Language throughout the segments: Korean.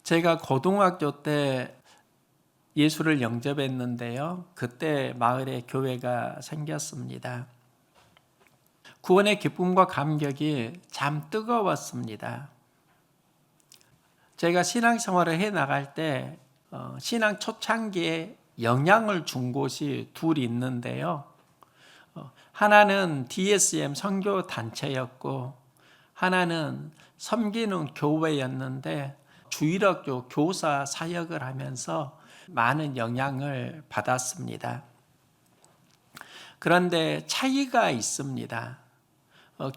제가 고등학교 때 예수를 영접했는데요. 그때 마을에 교회가 생겼습니다. 구원의 기쁨과 감격이 참 뜨거웠습니다. 제가 신앙생활을 해 나갈 때 신앙 초창기에 영향을 준 곳이 둘 있는데요. 하나는 DSM 선교 단체였고 하나는 섬기는 교회였는데 주일학교 교사 사역을 하면서 많은 영향을 받았습니다. 그런데 차이가 있습니다.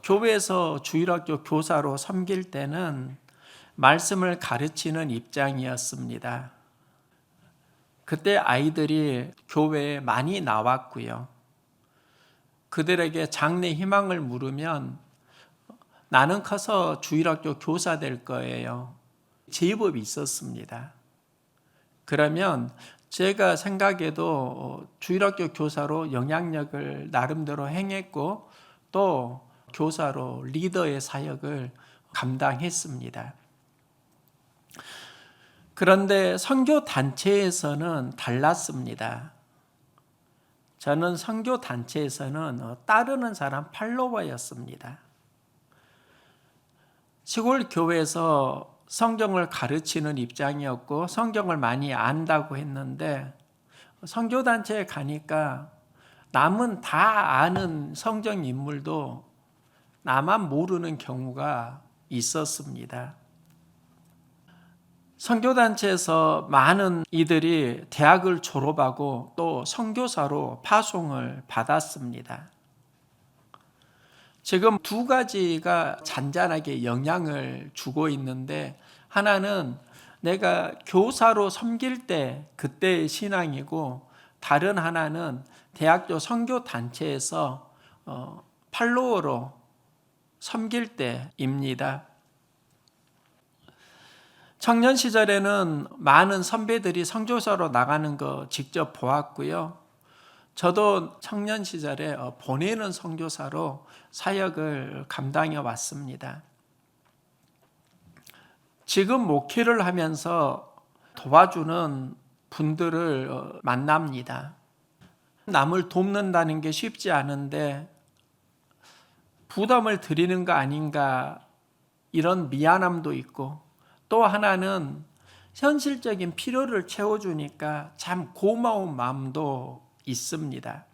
교회에서 주일학교 교사로 섬길 때는 말씀을 가르치는 입장이었습니다. 그때 아이들이 교회에 많이 나왔고요. 그들에게 장래 희망을 물으면 나는 커서 주일학교 교사 될 거예요. 제법이 있었습니다. 그러면 제가 생각해도 주일학교 교사로 영향력을 나름대로 행했고 또 교사로 리더의 사역을 감당했습니다. 그런데 선교 단체에서는 달랐습니다. 저는 선교 단체에서는 따르는 사람 팔로워였습니다. 시골 교회에서 성경을 가르치는 입장이었고 성경을 많이 안다고 했는데 선교단체에 가니까 남은 다 아는 성경 인물도 나만 모르는 경우가 있었습니다. 선교단체에서 많은 이들이 대학을 졸업하고 또 선교사로 파송을 받았습니다. 지금 두 가지가 잔잔하게 영향을 주고 있는데 하나는 내가 교사로 섬길 때 그때의 신앙이고 다른 하나는 대학교 선교단체에서 팔로워로 섬길 때입니다. 청년 시절에는 많은 선배들이 선교사로 나가는 거 직접 보았고요. 저도 청년 시절에 보내는 선교사로 사역을 감당해 왔습니다. 지금 목회를 하면서 도와주는 분들을 만납니다. 남을 돕는다는 게 쉽지 않은데 부담을 드리는 거 아닌가 이런 미안함도 있고 또 하나는 현실적인 필요를 채워주니까 참 고마운 마음도 있습니다.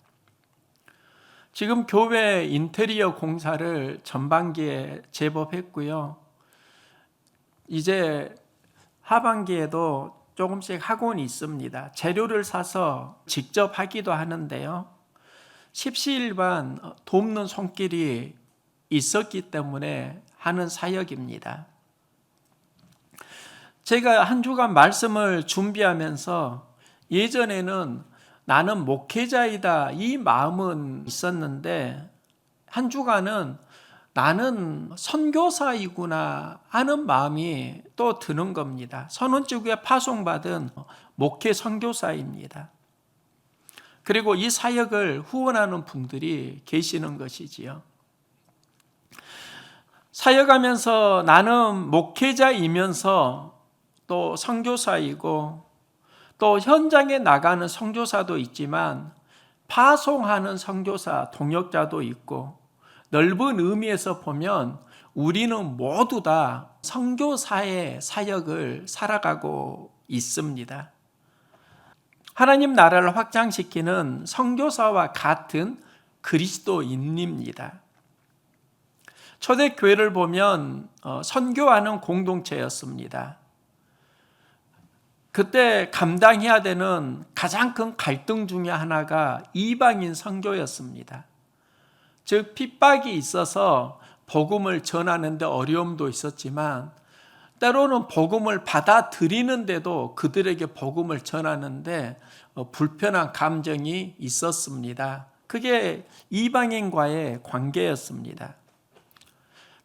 지금 교회 인테리어 공사를 전반기에 제법 했고요. 이제 하반기에도 조금씩 하고는 있습니다. 재료를 사서 직접 하기도 하는데요. 십시일반 돕는 손길이 있었기 때문에 하는 사역입니다. 제가 한 주간 말씀을 준비하면서 예전에는 나는 목회자이다 이 마음은 있었는데 한 주간은 나는 선교사이구나 하는 마음이 또 드는 겁니다. 선원지구에 파송받은 목회 선교사입니다. 그리고 이 사역을 후원하는 분들이 계시는 것이지요. 사역하면서 나는 목회자이면서 또 선교사이고 또 현장에 나가는 선교사도 있지만 파송하는 선교사 동역자도 있고 넓은 의미에서 보면 우리는 모두 다 선교사의 사역을 살아가고 있습니다. 하나님 나라를 확장시키는 선교사와 같은 그리스도인입니다. 초대교회를 보면 선교하는 공동체였습니다. 그때 감당해야 되는 가장 큰 갈등 중에 하나가 이방인 선교였습니다. 즉 핍박이 있어서 복음을 전하는 데 어려움도 있었지만 때로는 복음을 받아들이는데도 그들에게 복음을 전하는데 불편한 감정이 있었습니다. 그게 이방인과의 관계였습니다.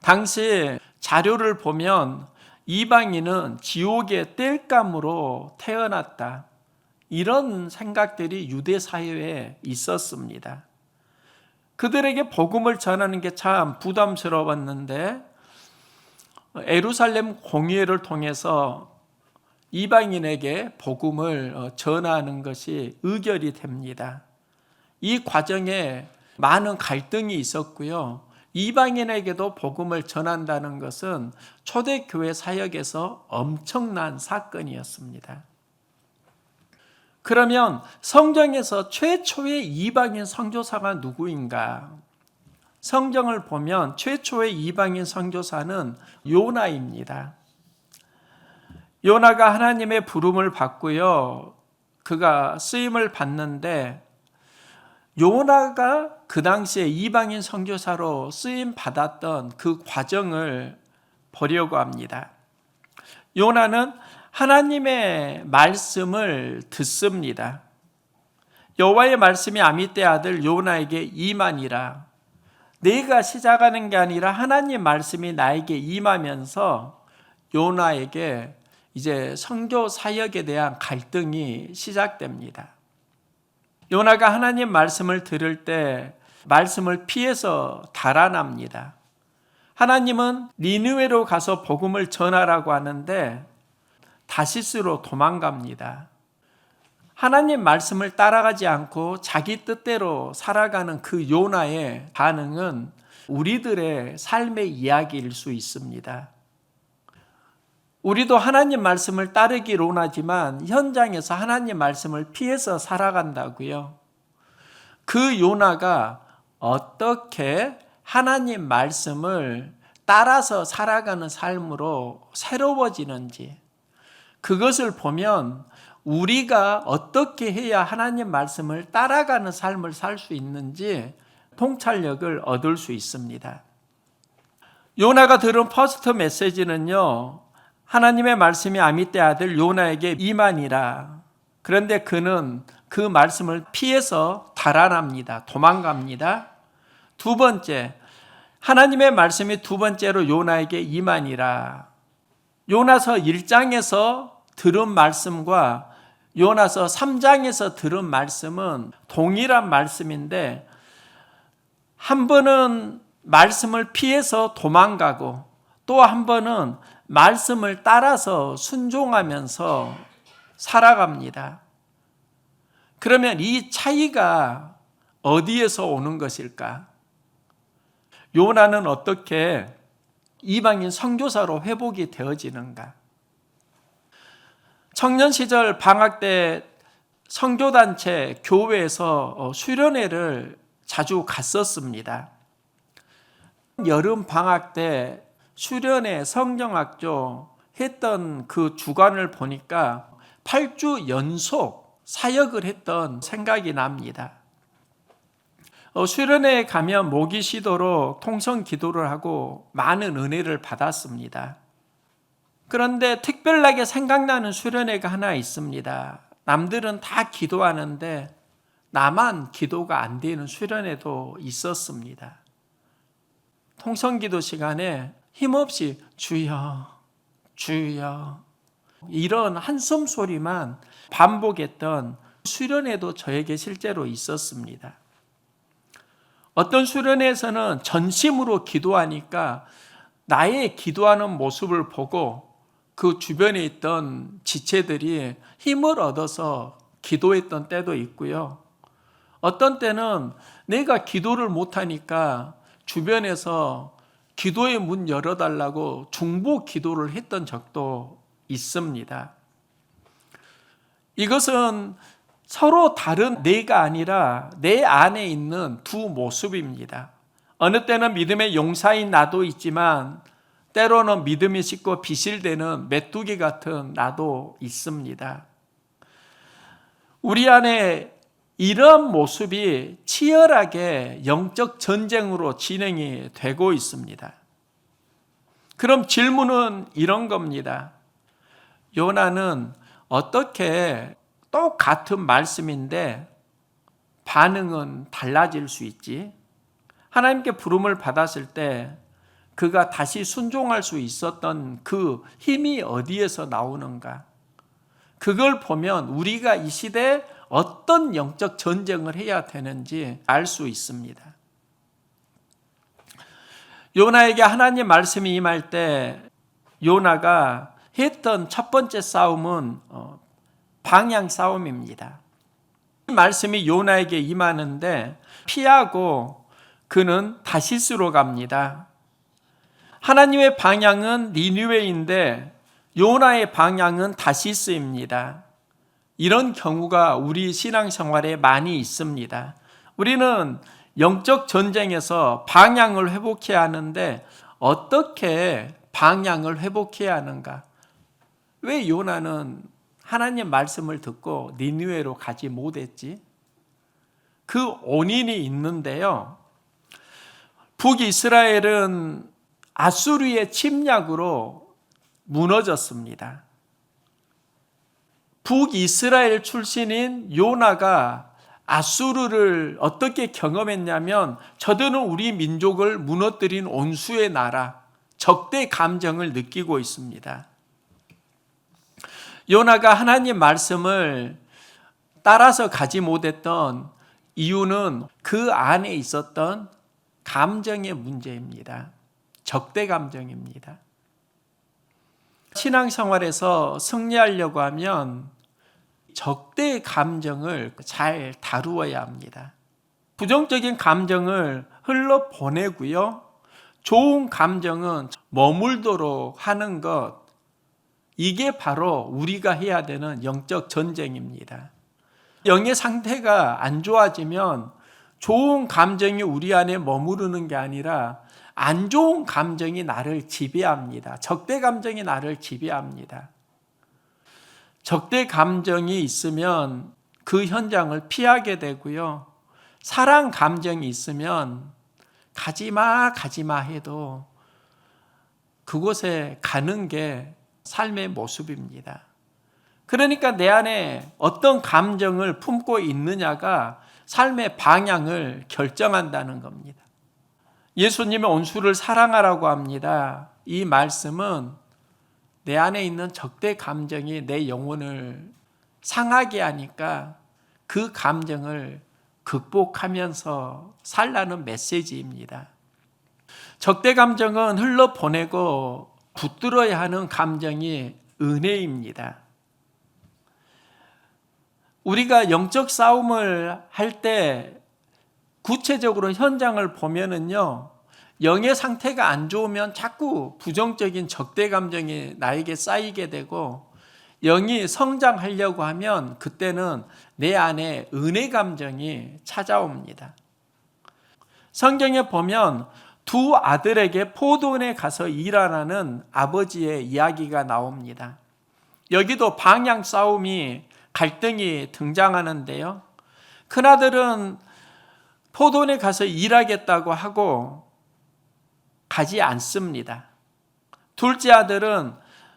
당시 자료를 보면 이방인은 지옥의 땔감으로 태어났다. 이런 생각들이 유대 사회에 있었습니다. 그들에게 복음을 전하는 게 참 부담스러웠는데 예루살렘 공회를 통해서 이방인에게 복음을 전하는 것이 의결이 됩니다. 이 과정에 많은 갈등이 있었고요. 이방인에게도 복음을 전한다는 것은 초대교회 사역에서 엄청난 사건이었습니다. 그러면 성경에서 최초의 이방인 선교사가 누구인가? 성경을 보면 최초의 이방인 선교사는 요나입니다. 요나가 하나님의 부름을 받고요. 그가 쓰임을 받는데 요나가 그 당시에 이방인 선교사로 쓰임 받았던 그 과정을 보려고 합니다. 요나는 하나님의 말씀을 듣습니다. 여호와의 말씀이 아미떼 아들 요나에게 임하니라. 내가 시작하는 게 아니라 하나님 말씀이 나에게 임하면서 요나에게 이제 선교 사역에 대한 갈등이 시작됩니다. 요나가 하나님 말씀을 들을 때 말씀을 피해서 달아납니다. 하나님은 니느웨로 가서 복음을 전하라고 하는데 다시스로 도망갑니다. 하나님 말씀을 따라가지 않고 자기 뜻대로 살아가는 그 요나의 반응은 우리들의 삶의 이야기일 수 있습니다. 우리도 하나님 말씀을 따르기로 하지만 현장에서 하나님 말씀을 피해서 살아간다고요. 그 요나가 어떻게 하나님 말씀을 따라서 살아가는 삶으로 새로워지는지, 그것을 보면 우리가 어떻게 해야 하나님 말씀을 따라가는 삶을 살 수 있는지 통찰력을 얻을 수 있습니다. 요나가 들은 퍼스트 메시지는요, 하나님의 말씀이 아미떼 아들 요나에게 임하니라. 그런데 그는 그 말씀을 피해서 달아납니다. 도망갑니다. 두 번째, 하나님의 말씀이 두 번째로 요나에게 임하니라. 요나서 1장에서 들은 말씀과 요나서 3장에서 들은 말씀은 동일한 말씀인데 한 번은 말씀을 피해서 도망가고 또 한 번은 말씀을 따라서 순종하면서 살아갑니다. 그러면 이 차이가 어디에서 오는 것일까? 요나는 어떻게 이방인 선교사로 회복이 되어지는가? 청년 시절 방학 때 선교단체 교회에서 수련회를 자주 갔었습니다. 여름 방학 때 수련회 성경학교 했던 그 주간을 보니까 8주 연속 사역을 했던 생각이 납니다. 수련회에 가면 모기 시도로 통성 기도를 하고 많은 은혜를 받았습니다. 그런데 특별하게 생각나는 수련회가 하나 있습니다. 남들은 다 기도하는데 나만 기도가 안 되는 수련회도 있었습니다. 통성기도 시간에 힘없이 주여 주여 이런 한숨 소리만 반복했던 수련회도 저에게 실제로 있었습니다. 어떤 수련회에서는 전심으로 기도하니까 나의 기도하는 모습을 보고 그 주변에 있던 지체들이 힘을 얻어서 기도했던 때도 있고요. 어떤 때는 내가 기도를 못하니까 주변에서 기도의 문 열어달라고 중보 기도를 했던 적도 있습니다. 이것은 서로 다른 내가 아니라 내 안에 있는 두 모습입니다. 어느 때는 믿음의 용사인 나도 있지만 때로는 믿음이 식고 비실대는 메뚜기 같은 나도 있습니다. 우리 안에 이런 모습이 치열하게 영적 전쟁으로 진행이 되고 있습니다. 그럼 질문은 이런 겁니다. 요나는 어떻게 똑같은 말씀인데 반응은 달라질 수 있지? 하나님께 부름을 받았을 때 그가 다시 순종할 수 있었던 그 힘이 어디에서 나오는가? 그걸 보면 우리가 이 시대에 어떤 영적 전쟁을 해야 되는지 알 수 있습니다. 요나에게 하나님 말씀이 임할 때 요나가 했던 첫 번째 싸움은 방향 싸움입니다. 이 말씀이 요나에게 임하는데 피하고 그는 다시스로 갑니다. 하나님의 방향은 니느웨인데 요나의 방향은 다시스입니다. 이런 경우가 우리 신앙생활에 많이 있습니다. 우리는 영적 전쟁에서 방향을 회복해야 하는데 어떻게 방향을 회복해야 하는가? 왜 요나는 하나님 말씀을 듣고 니느웨로 가지 못했지? 그 원인이 있는데요. 북이스라엘은 아수르의 침략으로 무너졌습니다. 북이스라엘 출신인 요나가 아수르를 어떻게 경험했냐면 저들은 우리 민족을 무너뜨린 온수의 나라, 적대 감정을 느끼고 있습니다. 요나가 하나님 말씀을 따라서 가지 못했던 이유는 그 안에 있었던 감정의 문제입니다. 적대 감정입니다. 신앙생활에서 승리하려고 하면 적대 감정을 잘 다루어야 합니다. 부정적인 감정을 흘러보내고요. 좋은 감정은 머물도록 하는 것, 이게 바로 우리가 해야 되는 영적 전쟁입니다. 영의 상태가 안 좋아지면 좋은 감정이 우리 안에 머무르는 게 아니라 안 좋은 감정이 나를 지배합니다. 적대 감정이 나를 지배합니다. 적대 감정이 있으면 그 현장을 피하게 되고요. 사랑 감정이 있으면 가지마 해도 그곳에 가는 게 삶의 모습입니다. 그러니까 내 안에 어떤 감정을 품고 있느냐가 삶의 방향을 결정한다는 겁니다. 예수님의 온수를 사랑하라고 합니다. 이 말씀은 내 안에 있는 적대 감정이 내 영혼을 상하게 하니까 그 감정을 극복하면서 살라는 메시지입니다. 적대 감정은 흘러보내고 붙들어야 하는 감정이 은혜입니다. 우리가 영적 싸움을 할 때 구체적으로 현장을 보면은요, 영의 상태가 안 좋으면 자꾸 부정적인 적대 감정이 나에게 쌓이게 되고, 영이 성장하려고 하면 그때는 내 안에 은혜 감정이 찾아옵니다. 성경에 보면 두 아들에게 포도원에 가서 일하라는 아버지의 이야기가 나옵니다. 여기도 방향 싸움이 갈등이 등장하는데요. 큰아들은 포도원에 가서 일하겠다고 하고 가지 않습니다. 둘째 아들은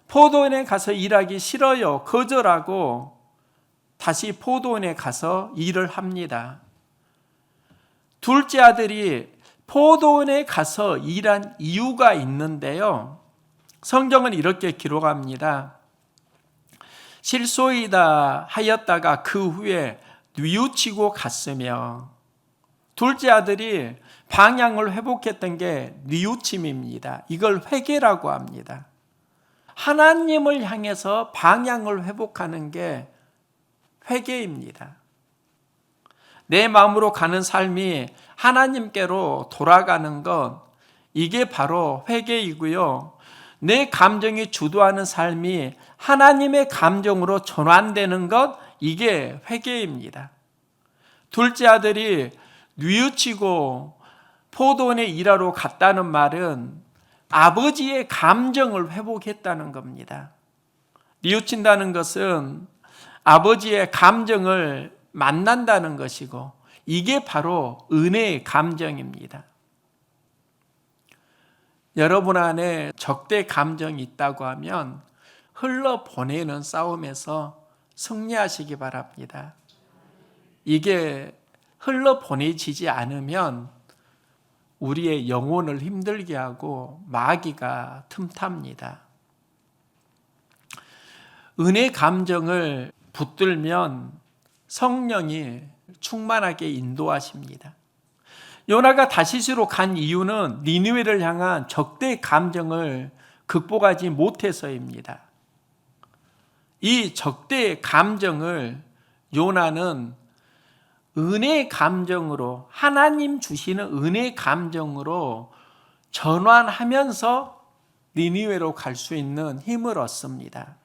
포도원에 가서 일하기 싫어요, 거절하고 다시 포도원에 가서 일을 합니다. 둘째 아들이 포도원에 가서 일한 이유가 있는데요. 성경은 이렇게 기록합니다. 실소이다 하였다가 그 후에 뉘우치고 갔으며, 둘째 아들이 방향을 회복했던 게 뉘우침입니다. 이걸 회개라고 합니다. 하나님을 향해서 방향을 회복하는 게 회개입니다. 내 마음으로 가는 삶이 하나님께로 돌아가는 것, 이게 바로 회개이고요. 내 감정이 주도하는 삶이 하나님의 감정으로 전환되는 것, 이게 회개입니다. 둘째 아들이 뉘우치고 포도원에 일하러 갔다는 말은 아버지의 감정을 회복했다는 겁니다. 뉘우친다는 것은 아버지의 감정을 만난다는 것이고, 이게 바로 은혜의 감정입니다. 여러분 안에 적대 감정이 있다고 하면 흘러보내는 싸움에서 승리하시기 바랍니다. 이게 흘러보내지지 않으면 우리의 영혼을 힘들게 하고 마귀가 틈탑니다. 은혜 감정을 붙들면 성령이 충만하게 인도하십니다. 요나가 다시스로 간 이유는 니느웨를 향한 적대 감정을 극복하지 못해서입니다. 이 적대의 감정을 요나는 은혜의 감정으로, 하나님 주시는 은혜의 감정으로 전환하면서 니느웨로 갈 수 있는 힘을 얻습니다.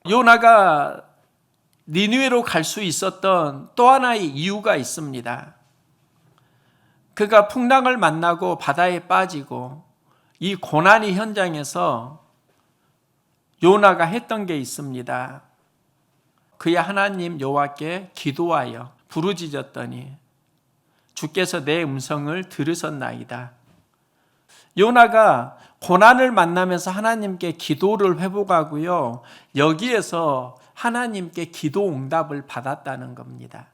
요나가 니느웨로 갈 수 있었던 또 하나의 이유가 있습니다. 그가 풍랑을 만나고 바다에 빠지고 이 고난의 현장에서 요나가 했던 게 있습니다. 그의 하나님 여호와께 기도하여 부르짖었더니 주께서 내 음성을 들으셨나이다. 요나가 고난을 만나면서 하나님께 기도를 회복하고요, 여기에서 하나님께 기도 응답을 받았다는 겁니다.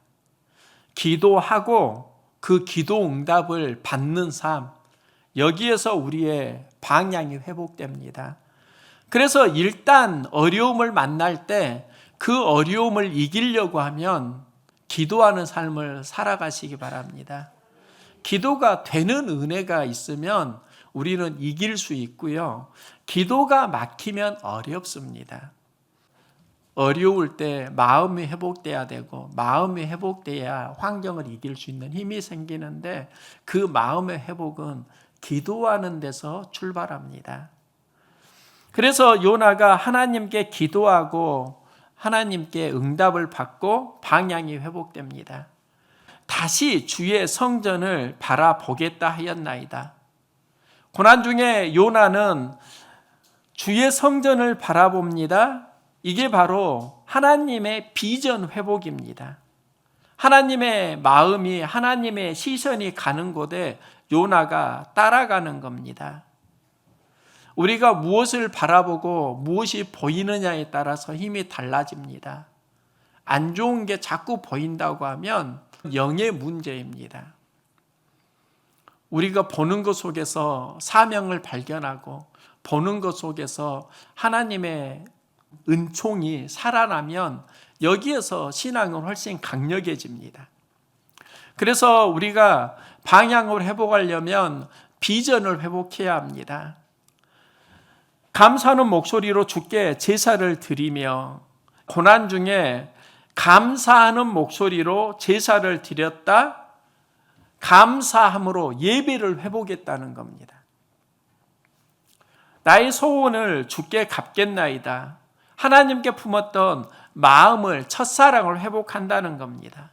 기도하고 그 기도 응답을 받는 삶, 여기에서 우리의 방향이 회복됩니다. 그래서 일단 어려움을 만날 때 그 어려움을 이기려고 하면 기도하는 삶을 살아가시기 바랍니다. 기도가 되는 은혜가 있으면 우리는 이길 수 있고요, 기도가 막히면 어렵습니다. 어려울 때 마음이 회복돼야 되고, 마음이 회복돼야 환경을 이길 수 있는 힘이 생기는데, 그 마음의 회복은 기도하는 데서 출발합니다. 그래서 요나가 하나님께 기도하고 하나님께 응답을 받고 방향이 회복됩니다. 다시 주의 성전을 바라보겠다 하였나이다. 고난 중에 요나는 주의 성전을 바라봅니다. 이게 바로 하나님의 비전 회복입니다. 하나님의 마음이, 하나님의 시선이 가는 곳에 요나가 따라가는 겁니다. 우리가 무엇을 바라보고 무엇이 보이느냐에 따라서 힘이 달라집니다. 안 좋은 게 자꾸 보인다고 하면 영의 문제입니다. 우리가 보는 것 속에서 사명을 발견하고 보는 것 속에서 하나님의 은총이 살아나면 여기에서 신앙은 훨씬 강력해집니다. 그래서 우리가 방향을 회복하려면 비전을 회복해야 합니다. 감사하는 목소리로 주께 제사를 드리며, 고난 중에 감사하는 목소리로 제사를 드렸다, 감사함으로 예배를 회복했다는 겁니다. 나의 소원을 주께 갚겠나이다. 하나님께 품었던 마음을, 첫사랑을 회복한다는 겁니다.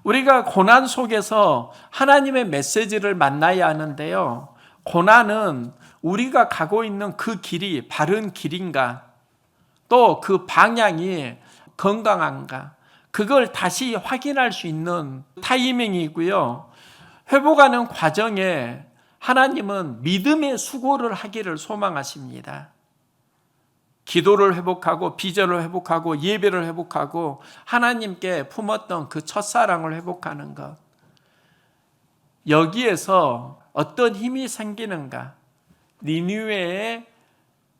우리가 고난 속에서 하나님의 메시지를 만나야 하는데요, 고난은 우리가 가고 있는 그 길이 바른 길인가, 또 그 방향이 건강한가, 그걸 다시 확인할 수 있는 타이밍이고요, 회복하는 과정에 하나님은 믿음의 수고를 하기를 소망하십니다. 기도를 회복하고 비전을 회복하고 예배를 회복하고 하나님께 품었던 그 첫사랑을 회복하는 것, 여기에서 어떤 힘이 생기는가, 니느웨에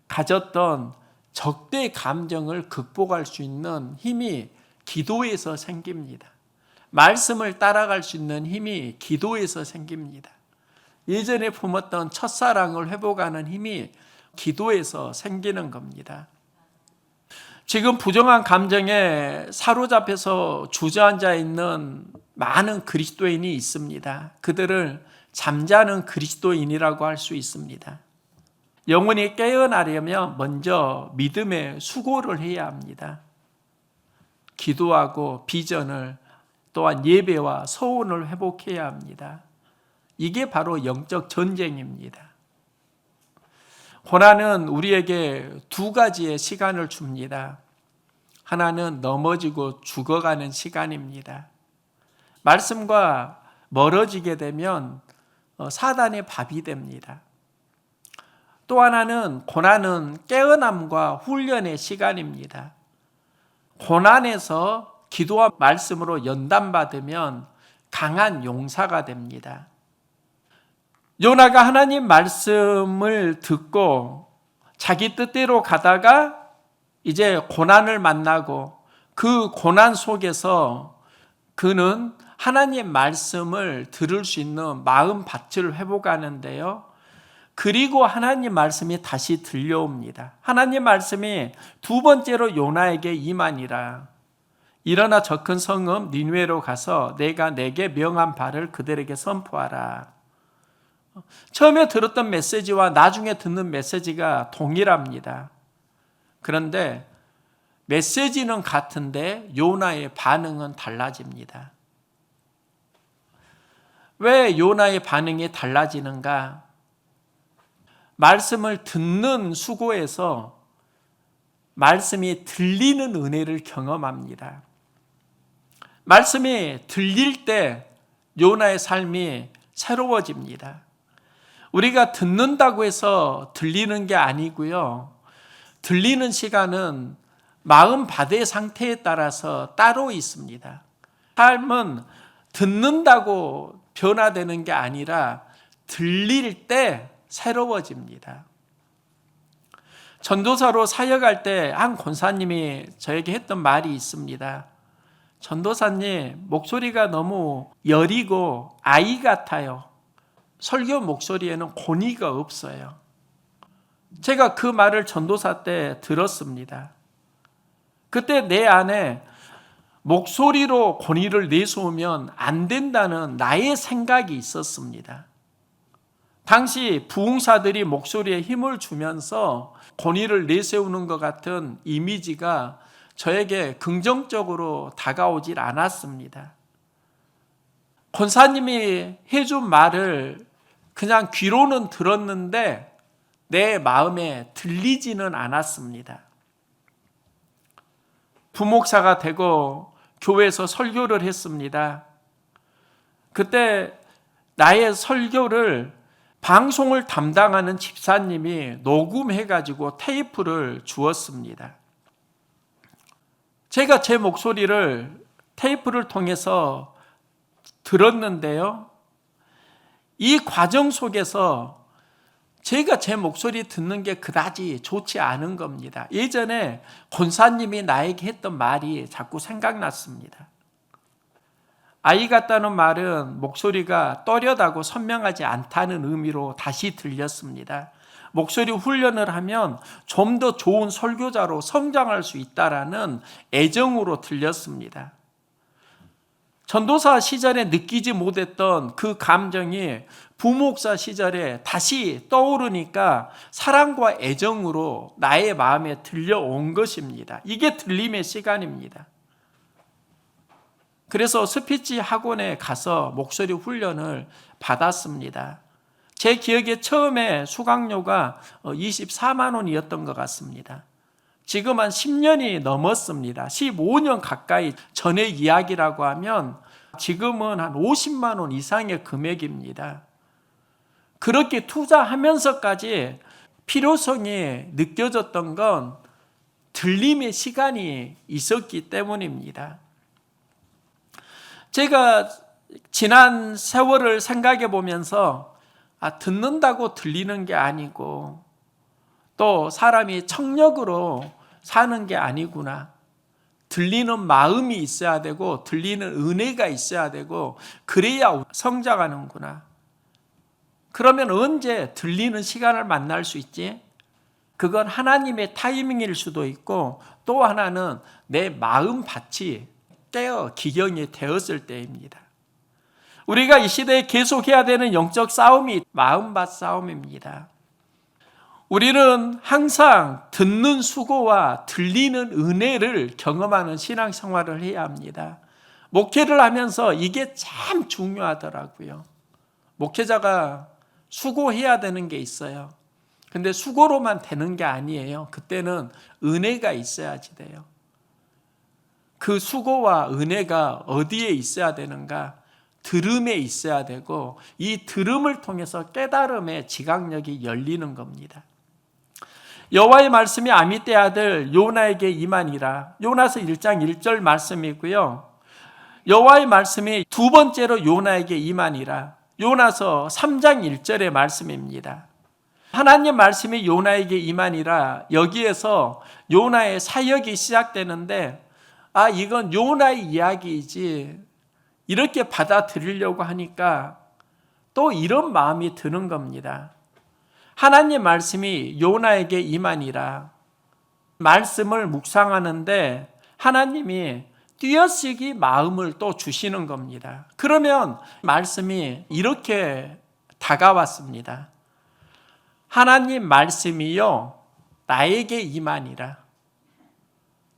가졌던 적대 감정을 극복할 수 있는 힘이 기도에서 생깁니다. 말씀을 따라갈 수 있는 힘이 기도에서 생깁니다. 예전에 품었던 첫사랑을 회복하는 힘이 기도에서 생기는 겁니다. 지금 부정한 감정에 사로잡혀서 주저앉아 있는 많은 그리스도인이 있습니다. 그들을 잠자는 그리스도인이라고 할 수 있습니다. 영혼이 깨어나려면 먼저 믿음의 수고를 해야 합니다. 기도하고 비전을, 또한 예배와 서원을 회복해야 합니다. 이게 바로 영적 전쟁입니다. 고난은 우리에게 두 가지의 시간을 줍니다. 하나는 넘어지고 죽어가는 시간입니다. 말씀과 멀어지게 되면 사단의 밥이 됩니다. 또 하나는, 고난은 깨어남과 훈련의 시간입니다. 고난에서 기도와 말씀으로 연단받으면 강한 용사가 됩니다. 요나가 하나님 말씀을 듣고 자기 뜻대로 가다가 이제 고난을 만나고, 그 고난 속에서 그는 하나님 말씀을 들을 수 있는 마음 밭을 회복하는데요, 그리고 하나님 말씀이 다시 들려옵니다. 하나님 말씀이 두 번째로 요나에게 임하니라. 일어나 저 큰 성읍 니느웨로 가서 내가 내게 명한 바를 그들에게 선포하라. 처음에 들었던 메시지와 나중에 듣는 메시지가 동일합니다. 그런데 메시지는 같은데 요나의 반응은 달라집니다. 왜 요나의 반응이 달라지는가? 말씀을 듣는 수고에서 말씀이 들리는 은혜를 경험합니다. 말씀이 들릴 때 요나의 삶이 새로워집니다. 우리가 듣는다고 해서 들리는 게 아니고요. 들리는 시간은 마음 바다의 상태에 따라서 따로 있습니다. 삶은 듣는다고 변화되는 게 아니라 들릴 때 새로워집니다. 전도사로 사역할 때 한 권사님이 저에게 했던 말이 있습니다. 전도사님, 목소리가 너무 여리고 아이 같아요. 설교 목소리에는 권위가 없어요. 제가 그 말을 전도사 때 들었습니다. 그때 내 안에 목소리로 권위를 내세우면 안 된다는 나의 생각이 있었습니다. 당시 부흥사들이 목소리에 힘을 주면서 권위를 내세우는 것 같은 이미지가 저에게 긍정적으로 다가오질 않았습니다. 권사님이 해준 말을 그냥 귀로는 들었는데 내 마음에 들리지는 않았습니다. 부목사가 되고 교회에서 설교를 했습니다. 그때 나의 설교를 방송을 담당하는 집사님이 녹음해가지고 테이프를 주었습니다. 제가 제 목소리를 테이프를 통해서 들었는데요. 이 과정 속에서 제가 제 목소리 듣는 게 그다지 좋지 않은 겁니다. 예전에 권사님이 나에게 했던 말이 자꾸 생각났습니다. 아이 같다는 말은 목소리가 또렷하고 선명하지 않다는 의미로 다시 들렸습니다. 목소리 훈련을 하면 좀 더 좋은 설교자로 성장할 수 있다라는 애정으로 들렸습니다. 전도사 시절에 느끼지 못했던 그 감정이 부목사 시절에 다시 떠오르니까 사랑과 애정으로 나의 마음에 들려온 것입니다. 이게 들림의 시간입니다. 그래서 스피치 학원에 가서 목소리 훈련을 받았습니다. 제 기억에 처음에 수강료가 24만 원이었던 것 같습니다. 지금 한 10년이 넘었습니다. 15년 가까이 전의 이야기라고 하면 지금은 한 50만 원 이상의 금액입니다. 그렇게 투자하면서까지 필요성이 느껴졌던 건 들림의 시간이 있었기 때문입니다. 제가 지난 세월을 생각해 보면서 듣는다고 들리는 게 아니고 또 사람이 청력으로 사는 게 아니구나. 들리는 마음이 있어야 되고 들리는 은혜가 있어야 되고 그래야 성장하는구나. 그러면 언제 들리는 시간을 만날 수 있지? 그건 하나님의 타이밍일 수도 있고 또 하나는 내 마음밭이 깨어 기경이 되었을 때입니다. 우리가 이 시대에 계속해야 되는 영적 싸움이 마음밭 싸움입니다. 우리는 항상 듣는 수고와 들리는 은혜를 경험하는 신앙생활을 해야 합니다. 목회를 하면서 이게 참 중요하더라고요. 목회자가 수고해야 되는 게 있어요. 근데 수고로만 되는 게 아니에요. 그때는 은혜가 있어야지 돼요. 그 수고와 은혜가 어디에 있어야 되는가? 들음에 있어야 되고 이 들음을 통해서 깨달음의 지각력이 열리는 겁니다. 여호와의 말씀이 아미떼 아들 요나에게 임하니라. 요나서 1장 1절 말씀이고요. 여호와의 말씀이 두 번째로 요나에게 임하니라. 요나서 3장 1절의 말씀입니다. 하나님 말씀이 요나에게 임하니라. 여기에서 요나의 사역이 시작되는데 이건 요나의 이야기이지 이렇게 받아들이려고 하니까 또 이런 마음이 드는 겁니다. 하나님 말씀이 요나에게 임하니라. 말씀을 묵상하는데 하나님이 띄어쓰기 마음을 또 주시는 겁니다. 그러면 말씀이 이렇게 다가왔습니다. 하나님 말씀이요 나에게 임하니라.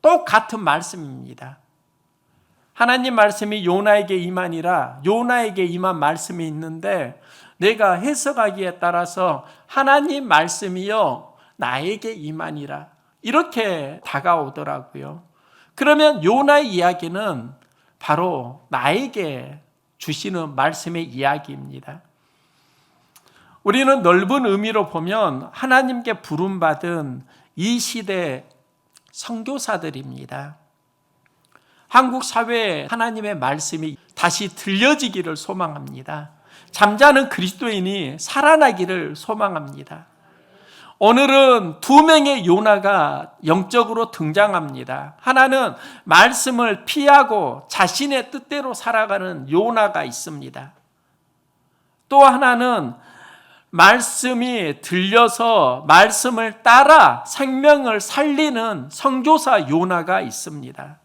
똑같은 말씀입니다. 하나님 말씀이 요나에게 임하니라. 요나에게 임한 말씀이 있는데 내가 해석하기에 따라서 하나님 말씀이요 나에게 임하니라 이렇게 다가오더라고요. 그러면 요나의 이야기는 바로 나에게 주시는 말씀의 이야기입니다. 우리는 넓은 의미로 보면 하나님께 부름받은 이 시대 선교사들입니다. 한국 사회에 하나님의 말씀이 다시 들려지기를 소망합니다. 잠자는 그리스도인이 살아나기를 소망합니다. 오늘은 두 명의 요나가 영적으로 등장합니다. 하나는 말씀을 피하고 자신의 뜻대로 살아가는 요나가 있습니다. 또 하나는 말씀이 들려서 말씀을 따라 생명을 살리는 선교사 요나가 있습니다.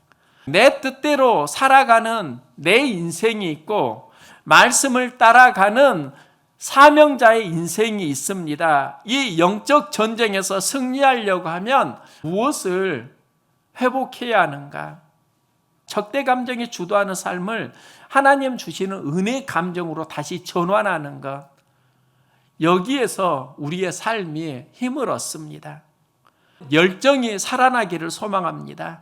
내 뜻대로 살아가는 내 인생이 있고 말씀을 따라가는 사명자의 인생이 있습니다. 이 영적 전쟁에서 승리하려고 하면 무엇을 회복해야 하는가? 적대 감정이 주도하는 삶을 하나님 주시는 은혜 감정으로 다시 전환하는 것. 여기에서 우리의 삶이 힘을 얻습니다. 열정이 살아나기를 소망합니다.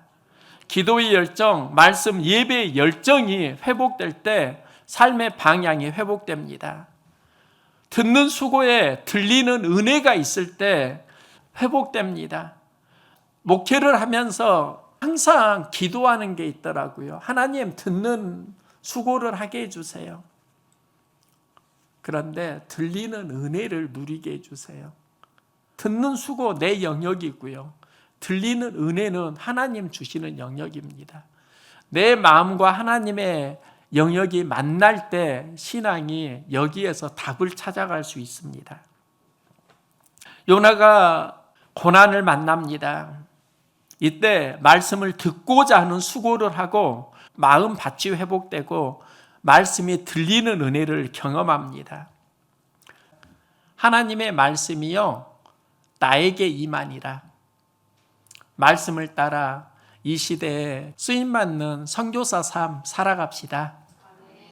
기도의 열정, 말씀 예배의 열정이 회복될 때 삶의 방향이 회복됩니다. 듣는 수고에 들리는 은혜가 있을 때 회복됩니다. 목회를 하면서 항상 기도하는 게 있더라고요. 하나님 듣는 수고를 하게 해주세요. 그런데 들리는 은혜를 누리게 해주세요. 듣는 수고 내 영역이고요. 들리는 은혜는 하나님 주시는 영역입니다. 내 마음과 하나님의 영역이 만날 때 신앙이 여기에서 답을 찾아갈 수 있습니다. 요나가 고난을 만납니다. 이때 말씀을 듣고자 하는 수고를 하고 마음 밭이 회복되고 말씀이 들리는 은혜를 경험합니다. 하나님의 말씀이요 나에게 임하니라. 말씀을 따라 이 시대에 쓰임받는 선교사 삶 살아갑시다.